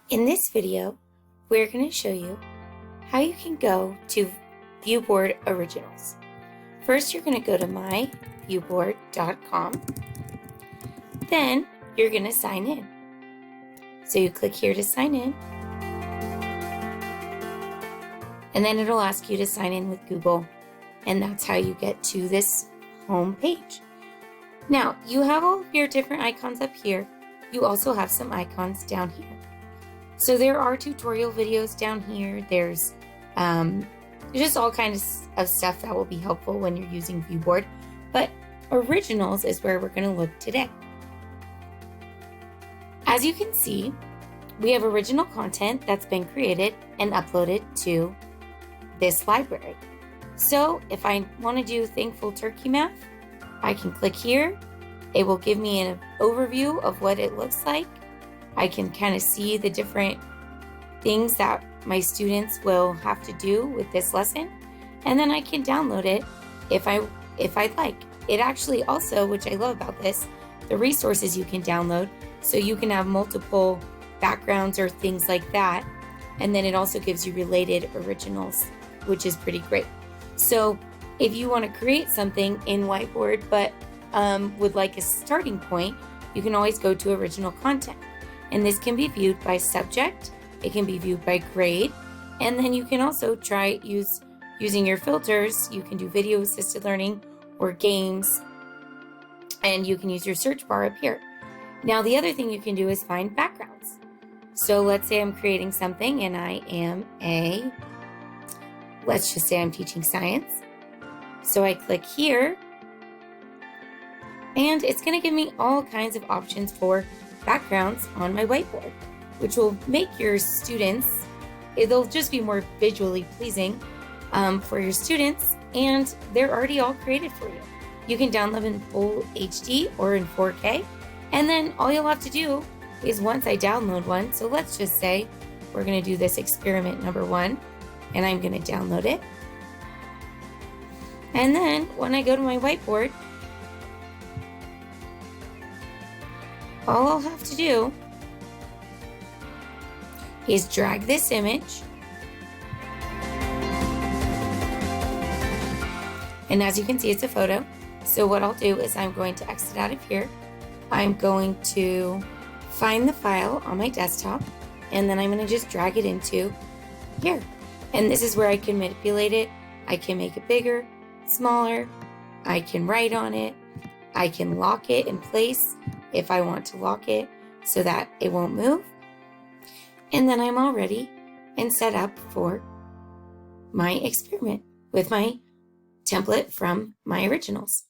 In this video, we're going to show you how you can go to Viewboard Originals. First, you're going to go to MyViewBoard.com. Then, you're going to sign in. So you click here to sign in. And then it'll ask you to sign in with Google. And that's how you get to this home page. Now, you have all of your different icons up here. You also have some icons down here. So there are tutorial videos down here. There's just all kinds of stuff that will be helpful when you're using Viewboard. But Originals is where we're going to look today. As you can see, we have original content that's been created and uploaded to this library. So if I want to do Thankful Turkey Math, I can click here. It will give me an overview of what it looks like. I can kind of see the different things that my students will have to do with this lesson, and then I can download it if I'd like. It actually also, which I love about this, the resources you can download, so you can have multiple backgrounds or things like that, and then it also gives you related originals, which is pretty great. So if you want to create something in Whiteboard but would like a starting point, you can always go to original content. And this can be viewed by subject, it can be viewed by grade, and then you can also try using your filters. You can do video assisted learning or games, and you can use your search bar up here. Now the other thing you can do is find backgrounds. So let's say I'm creating something and let's just say I'm teaching science. So I click here, and it's going to give me all kinds of options for backgrounds on my whiteboard, which will make your students, it'll just be more visually pleasing for your students, and they're already all created for you. You can download in full HD or in 4K, and then all you'll have to do is once I download one, so let's just say we're going to do this experiment number 1, and I'm going to download it. And then when I go to my whiteboard, all I'll have to do is drag this image. And as you can see, it's a photo. So what I'll do is I'm going to exit out of here. I'm going to find the file on my desktop, and then I'm going to just drag it into here. And this is where I can manipulate it. I can make it bigger, smaller. I can write on it. I can lock it in place if I want to lock it so that it won't move. And then I'm all ready and set up for my experiment with my template from my originals.